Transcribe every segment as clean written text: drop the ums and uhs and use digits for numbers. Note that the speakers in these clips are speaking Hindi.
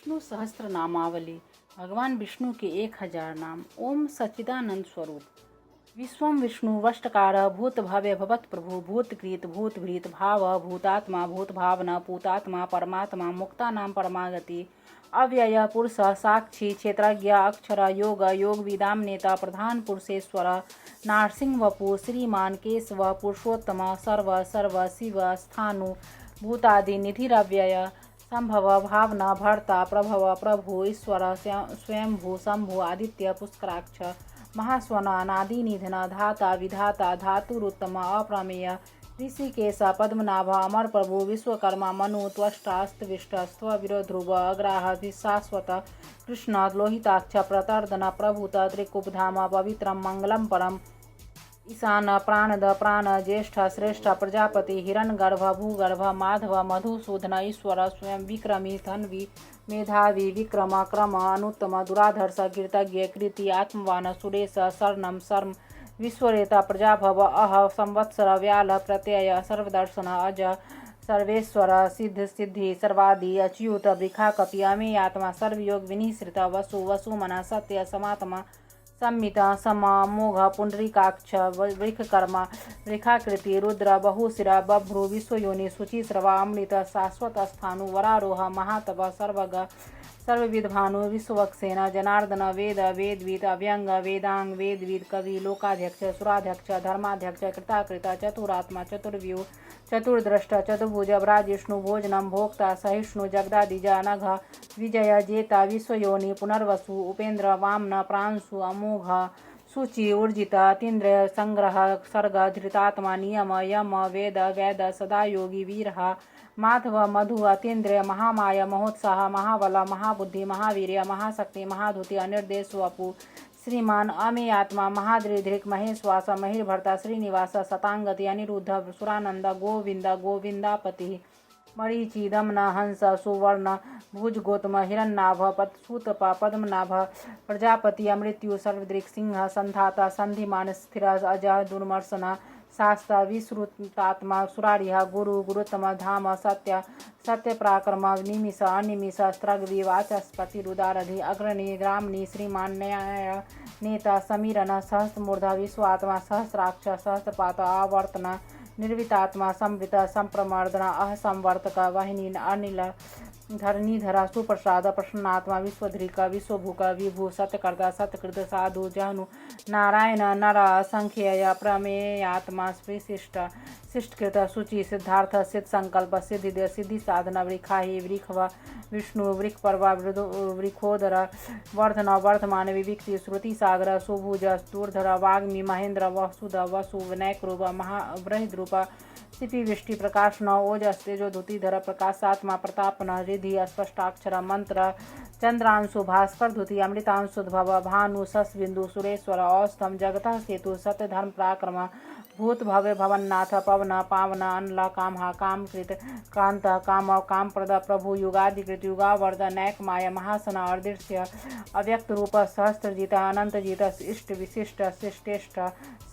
विष्णु सहस्त्र नामावली। भगवान विष्णु के 1000 नाम। ओम सच्चिदानंद स्वरूप। विश्वम विष्णु वष्टकार भूत भव्य भवत प्रभु भूतकृत भूतभृत भाव भूतात्मा भूत भावना पूतात्मा परमात्मा मुक्ता नाम परमागति अव्यय पुरुष साक्षी क्षेत्रज्ञ अक्षर योग योग विदाम नेता प्रधान पुरुषेश्वर नारसिंह वपु श्रीमान केशव पुरुषोत्तम सर्व सर्व शिव स्थानु भूतादि निधिरव्यय संभव भावना भर्ता प्रभव प्रभु ईश्वर स्वयंभू शंभु आदित्य पुष्कराक्ष महास्वन अनादि निधन धाता विधाता धातुरुत्तम अप्रमेय ऋषिकेश पद्मनाभ अमर प्रभु विश्वकर्मा मनु त्वष्टा अस्तविष्ट ध्रुव अग्राह शाश्वत कृष्ण लोहिताक्ष प्रतर्दन प्रभुत त्रिकुबधाम पवित्रम मंगलम परम ईशान प्राणद प्राण ज्येष्ठ श्रेष्ठ प्रजापति हिरण्यगर्भ भूगर्भ माधव मधुसूदन ईश्वर स्वयं विक्रमी धन्वी मेधावी विक्रम क्रम अनुत्तम दुराधर्ष कीर्तज्ञ कृति आत्मवान सुरेश शरणम शर्म विश्वरेता प्रजाभव अह संवत्सर व्याल प्रत्यय सर्वदर्शन अज सर्वेश्वर सिद्ध सिद्धि सर्वादि अच्युत वृखा कपि अमेय आत्मा सर्वयोग विनिश्रित वसु वसुमना सत्य समात्मा संमित समोघ पुंडरीकाक्ष वृखकर्मा वृखाकृति रुद्र बहुशिरा बभ्रु विश्वयोनि शुचिस्रवा अमृत शाश्वत स्थानु वरारोह महातप सर्वग सर्वविद्भानु विश्वक्सेन जनार्दन वेद वेदविद अव्यंग वेदांग वेदविद कवि लोकाध्यक्ष सुराध्यक्ष धर्माध्यक्ष कृताकृत चतुरात्मा चतुर्व्यूह चतुर्द्रष्ट चतुर्भुज ब्राजिष्णु भोजनम भोक्ता सहिष्णु जगदादिज अनघ विजय जेता विश्वयोनि पुनर्वसु उपेन्द्र वामन प्रांशु अमोघ सूचि ऊर्जित तीन्द्र संग्रह सर्ग धृतात्मा नियम यम वेद वेद सदा योगी वीरः माधव मधु अतीन्द्रिय महामाय महोत्साह महाबल महाबुद्धि महावीर्य महाशक्ति महाधुति अनिर्देश वपु श्रीमान अमेय आत्मा महाद्रिधृक महेश्वास महिर्भर्ता श्रीनिवास शतांगति अनिरुद्ध सुरानंद गोविंद गोविंदापति मरीचि दमन हंस सुवर्ण भुज गौतम हिरण्नाभ सूतपा पद्मनाभ प्रजापति अमृत्यु सर्वदृक् सिंह संधाता संधिमान स्थिर अज दुर्मर्शन शास्त्र विश्रुतात्मा सुरारिह गुरु गुरुतम धाम सत्य सत्य पराक्रम निमिष अनिमिष स्त्रग्वी वाचस्पति रुदारधि अग्रणी ग्रामणी श्रीमान न्याय नेता समीरन सहस्रमूर्धा विश्वात्मा सहस्राक्ष सहस्रपात आवर्तन निर्वितात्मा संवृत संप्रमर्दन अहसंवर्तक वाहिनी अनिल धरणीधरा सुप्रसाद प्रसन्नात्मा विश्वधृक विश्वभूक विभू सत्यकर्ता सत्यकृत साधु जहनु नारायण नर असंख्यय प्रमेयात्मा विशिष्ट शिष्टकृत शुचि सिद्धार्थ सिद्ध संकल्प सिद्धि सिद्धि साधन वृखाहि वृखव विष्णु वृखपर्वा वृखोदर वर्धन वर्धमान विविक्ति श्रुति सागर सुभुज दूर्धर वाग्मी महेंद्र वसुद वसु विनायकरूप महाबृहद्रूप सिपि वृष्टि प्रकाशन ओजस तेजोधुतिधर प्रकाशात्मा प्रतापन रिधि अस्पष्टाक्षर मंत्र चंद्रांशु भास्कर धुति अमृतांशुद्भव भानु सस्बिंदु सुरेश्वर औस्तम जगतः सेतु सत्य धर्म पराक्रम भूत भव्य भवन्नाथ पवन पावन अनल कामहा कामकृत कांत काम कामप्रद प्रभु युगादिकृत युगावर्ध नैक माया महासन अर्दृश्य अव्यक्त रूप सहस्त्रजित अनंतजित इष्ट विशिष्ट शिष्टेष्ट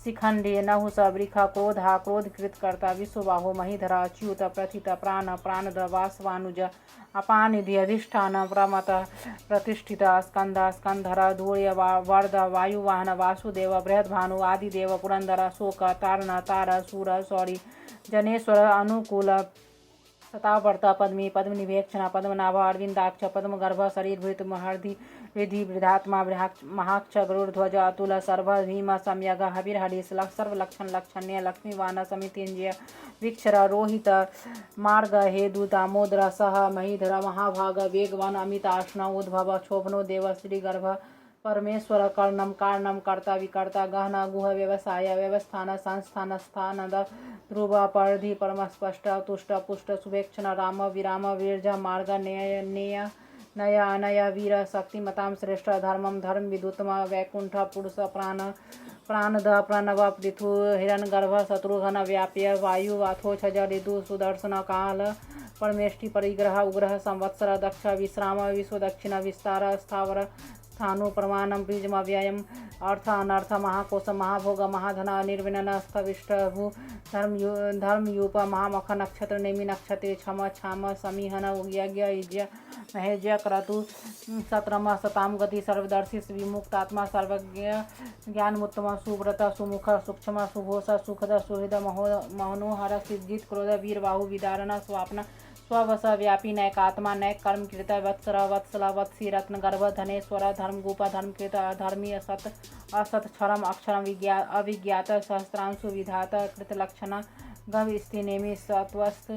शिखंडी नहुस वृख क्रोधा क्रोधकृत कर्ता विश्वबाहो महीधरा अच्युत प्रथित प्राण प्राणद वासवानुज अपानिधि अधिष्ठान प्रमत प्रतिष्ठित स्कंद स्कंधर धूर्य वर्द वायुवाहन वासुदेव बृहद्भानु आदिदेव पुरंदर शोक तारण तार सूर सौरी जनेश्वर अनुकूल शतावर्त पद्मी पद्मनिभेक्षण पद्मनाभ अरविंदाक्ष पद्मगर्भ शरीरभृत महर्धि विधि वृद्धात्मा महाक्ष गरुड़ध्वज अतुल सर्व भीम सम्यग हविर्हरिश सर्वलक्षण लक्षण्य लक्ष्मीवान समितिंजय विक्षर रोहित मार्ग हेदु दामोदर सह महीधर महाभाग वेगवान अमिताश्न उद्भव क्षोभनो देव श्रीगर्भ परमेश्वर कर्णम कारणम कर्ता विकर्ता गहन गुह व्यवसाय व्यवस्थान संस्थान स्थानद ध्रुव परधि परमस्पष्ट तुष्ट पुष्ट शुभेक्षण राम विराम वीर्ज मार्ग नेय नय अनय वीर शक्तिमतां श्रेष्ठ धर्मम धर्म विदुतम वैकुंठ पुरुष प्राण प्राणद प्रणव पृथु हिरण्यगर्भ शत्रुघ्न व्याप्य वायु वाथोछ ऋतु सुदर्शन काल परमेष्टि परिग्रह उग्रह संवत्सर दक्ष विश्राम विश्व दक्षिण विस्तार स्थावर स्थाणु प्रमाणं बीजमव्ययम् अर्थ अनर्थ महाकोश महाभोग महाधन निर्विणन स्थविष्टभू धर्मयूप महामख नक्षत्र नेमि नक्षत्रे क्षम क्षाम समीहन यज्ञ यज्ञ महेज्य क्रतु सत्रम सताम गति सर्वदर्शी विमुक्तात्मा सर्वज्ञ ज्ञानमुत्तम सुव्रत सुमुख सूक्ष्म सुघोष सुखद सुहृद मनोहर सिद्धित क्रोध वीर बाहु विदारण स्वाप्न स्ववश व्यापी नैकात्मा नैक कर्म कृत वत्सर वत्सला वत्सी रत्न गर्भ धनेश्वर धर्मगोप धर्मकृत अधर्मी असत असत क्षरम अक्षरम अविज्ञात सहस्रांशु विधात कृतलक्षण गव स्थिति नेमि सत्वस्त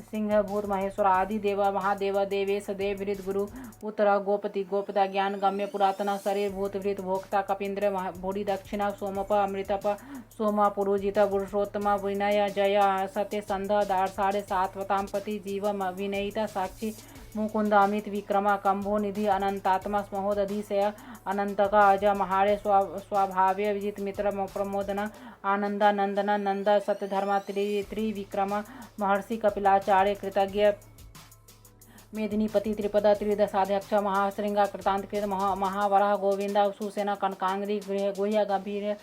सिंह भूत महेश्वर आदि देव महादेव देवेश देवृत गुरु उत्तर गोपति गोपता ज्ञान गम्य पुरातन शरीर भूत वृत भोक्ता कपीन्द्र भूरि दक्षिणा सोमप अमृतप सोम पुरुजित पुरुषोत्तम विनय जय सत्य संध दार्षाढ़ सात्वताम पति जीव विनयिता साक्षी मुकुंद अमित विक्रम कंभो निधि अनंतात्मा स्महोदधिशय अनंतका अज महारे स्वाभाव्य विजित मित्र प्रमोदन आनंदा नंदन नंद सत्यधर्मा त्रिविक्रम महर्षि कपिलाचार्य कृतज्ञ मेदिनीपति त्रिपद त्रिदशाध्यक्ष महाश्रृंगा कृतांतकृत महावराह गोविंदा सुसेना कनकांग्री गुह्य गंभीर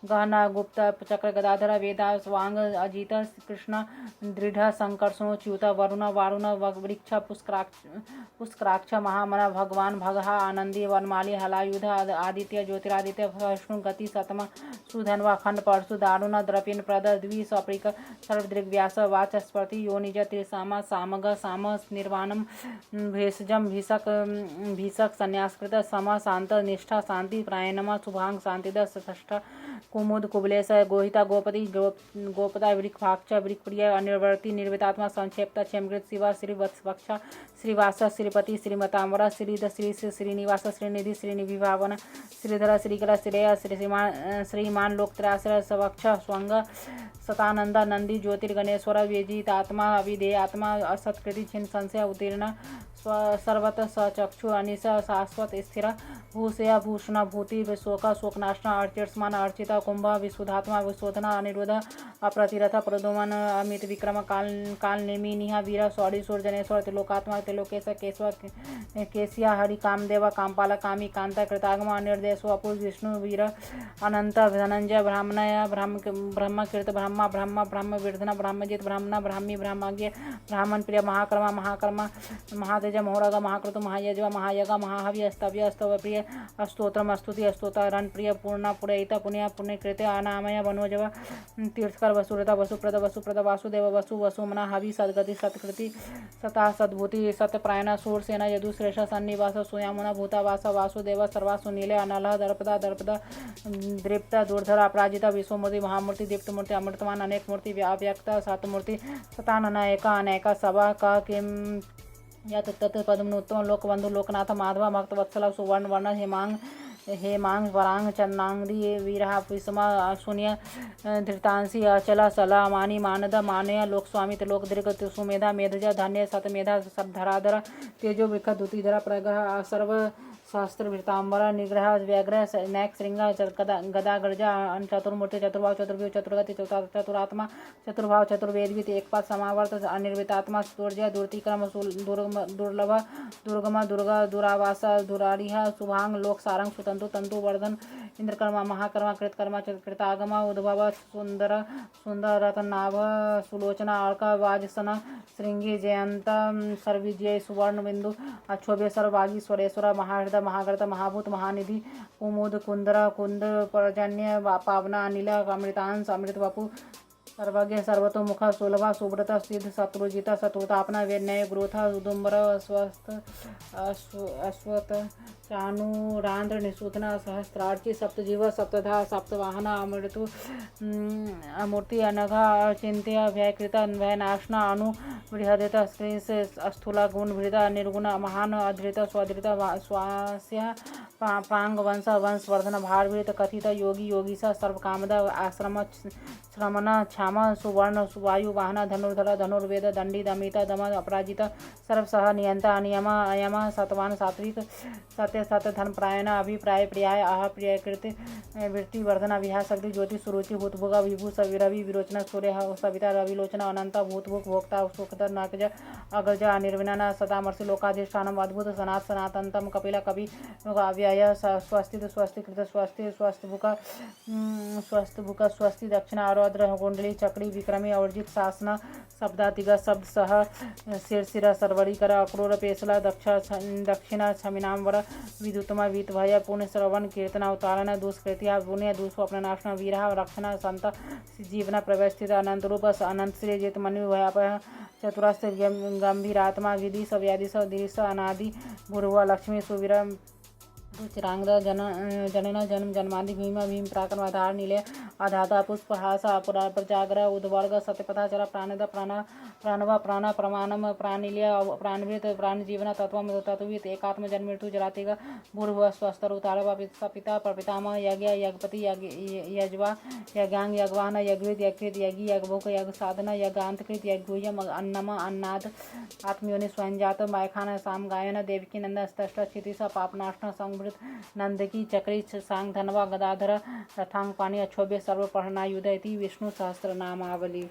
गहना गुप्त चक्र गदाधर वेदा स्वांग अजित कृष्ण दृढ़ संकर्षणो च्युत वरुण वारुण वृक्ष पुष्कराक्ष महामना भगवान भगहा आनंदी वनमाली हलायुध आदित्य ज्योतिरादित्य विष्णु गति सतम सुधन्वा खंड परशु दारुण द्रपिन प्रद द्वि सप्रिक सर्वदृग्व्यास वाचस्पति योनिज त्रिसामा सामग साम निर्वाणम भेषजम भीषक संन्यासकृत सम शांत निष्ठा शांति प्रायणम शुभांग शांतिद षष्ठ कुमुद कुबलेश गोहिता गोपति गोपदा वृक्षाक्ष वृक्षप्रिय अनिर्वर्ति निर्वितात्मा संक्षेप्ता क्षेमकृत शिवा श्रीवत्सवक्षा श्रीवास श्रीपति श्रीमतांबर श्रीध श्री श्रीनिवास श्रीनिधि श्रीनिभावन श्रीधर श्रीकला श्रेय श्रीमान लोकत्राश्रय सवक्ष स्वंग सतानंद नंदी ज्योतिर्गणेश्वर वेजितात्मा अविधेयात्मा असत्कृति छिन्न संशय उत्तीर्ण सर्वत सचक्षु अनिश शाश्वत स्थिर भूषया भूषण भूति शोक शोकनाशना अर्चिस्मान अर्चिता कुंभ विशुद्धात्मा विशोधना अनिरुद्ध अप्रतिरथ प्रदोमन अमित विक्रम काल नेमि निहा वीर सौरी सूर्जनेश्वर त्रिलोकात्मा त्रिलोकेश केशव केशिया हरि कामदेव कामपाल कामी कांता कृतागम अनिर्देश अपूर्व विष्णु वीर अनंत धनंजय ब्राह्मणय ब्रह्मकृत ब्रह्मा ब्रह्म ब्रह्म विर्धन ब्रह्मजित ब्राह्मण ब्राह्मी ब्रह्मज्ञ ब्राह्मण प्रिय महाकर्मा महाकर्मा महातेज मोहरग महाकृत महायज्व महायग महाहवि स्तव्य स्तव प्रिय स्तोत्रम स्तुति स्तोत्रन प्रिय पूर्ण पुरयिता पुण्य पुण्यकृत्य अनामय वनोजव तीर्थकर वसुरता वसुप्रद वासुदेव वसुमना हवि सद्गति सत्कृति सता सद्भूति सत्यप्रायण सूरसेना यदुश्रेष सन्निवास सुयामुना भूतावास वासुदेव सर्वासु नीले अनल दर्पदा दृप्त दूरधर अपराजिता विश्वमूर्ति महामूर्ति दीप्तमूर्ति अमृतमान अनेक मूर्ति व्याव्यक्त सतमूर्ति सतानन एका अनेका सभा का किम यत तत् पद्मोत्तम लोकबंधु लोकनाथ माधव भक्त वत्सल सुवर्ण वर्ण हेमांग वरांग चन्नांगी वीरा विषमा शून्य धृतांसी अचला सला मानी मानद मानय लोकस्वामी लोक दीर्घ सुमेधा मेधजा धन्य सतमेधा धराधर तेजो वृक्ष दुतिधरा प्रग्रह सर्व शास्त्र वृतांबर निग्रह व्याग्रह नैक श्रृंग गदा गर्जा चतुर्मूर्ति चतुर्भाव चतुर्व्यूह चतुर्गति चतुरात्मा चतुर्भाव चतुर्वेदवित एकपाद समावर्त अनिर्वितात्मा सूर्य दुर्तिक्रम दुर्लभ दुर्गम दुर्गा दुरावास दुरारिह शुभांग लोक सारंग सुतंतु तंतु वर्धन इंद्रकर्मा महाकर्मा कृतकर्मा कृतागम उद्भव सुंदर रतनाभ सुलोचना अर्क वाजसन श्रृंगी जयंत सर्विजय सुवर्ण बिंदु अक्षोभ्य सर्वभागी स्वरेश्वर महाहृदय महाग्रत महाभूत महानिधि कुमुद कुंदर कुंद पर्जन्य पावना अनिल अमृतांश अमृत वपु सर्वज्ञ सर्वतोमुख सुलभ सुब्रत सिद्ध शत्रुजित शत्रुतापना वेन्य ग्रोथ उदुम्बर अश्वत चाणुरांध्र निशूदन सहस्रार्ची सप्तजीव सप्तधा सप्तवाहन अमृतु अमूर्ति अनघा चिंत्य व्ययकृत भयनाशना अनु बृहदित स्थूल गुण भृत निर्गुण महान अधृत स्वधृत स्वास्य पांग वंश वंशवर्धन भारभृत कथित योगी योगीश सर्वकामद आश्रम श्रमण क्षाम सुवर्ण सुवायु वाहन धनुर्धर धनुर्वेद दंडी दमित दम अपराजित सर्वसह नियंता नियम अयम सतवान सात्विक सत्य सत धन प्रायण अभिप्राय प्रियाय आह प्रियकृत वृत्ति वर्धना विहा शक्ति ज्योति सुरुचि भूतभुग विभू रवि विरोचन सूर्य सविता रविलोचन अनंत भूतभुग भोक्ता सुखधर नाकज अग्रज अनिर्विणन सदामर्षि लोकाधिष्ठानम अद्भुत सनातनतम कपिल कवि अव्यय स्वस्ति स्वस्तिकृत स्वस्ति स्वस्थभुक स्वस्ति दक्षिण आरौद्र कुंडली चक्री विक्रमी अर्जित शासन शब्दातिग शब्द सह शिरशिर सर्वरीकर अक्रूर पेशल दक्षिण छमिनाम्बर विद्युतम वीतभय पुण्य श्रवण कीर्तन अवतारण दुष्कृत्या पुण्य दुष्स्वप्ननाशन वीरा रक्षण संत जीवन प्रवस्थित अनंत रूप अनंत श्री जित मनु भयापह चतुरस्थ गंभीरात्मा विधि सव्याधि दीर्ष अनादि गुरुव लक्ष्मी सुवीर चिरांग जनन जन्म जन्मादि भीम पराक्रम आधार नीले आधाता पुष्पहास प्रजाग्र उद्वर्ग सत्यपथा चर प्राणद प्राणव प्राण प्रमाणम प्राणिल्य प्राणभेद प्राण जीवन तत्व तत्वित एकात्म जन्म मृत्यु जरातिग भूर्भुव स्वस्तर उतार पिता प्रपितामह यज्ञ यज्ञपति यज्वा यज्ञांग यज्ञवाहन यज्ञविद यज्ञकृत यज्ञ यज्ञभोग यज्ञ साधन यज्ञांतकृत यज्ञूयम अन्नम अन्नाद आत्मयोनि स्वयंजात मायखान साम गायन देवकी नंद स्तष्ट क्षितिश पापनाशन संभृत नंदकी चक्री सांग धनवा गदाधर रथांग पाणी अक्षोभ्य सर्व पढ़ना युध इति विष्णु सहस्त्र नामावली।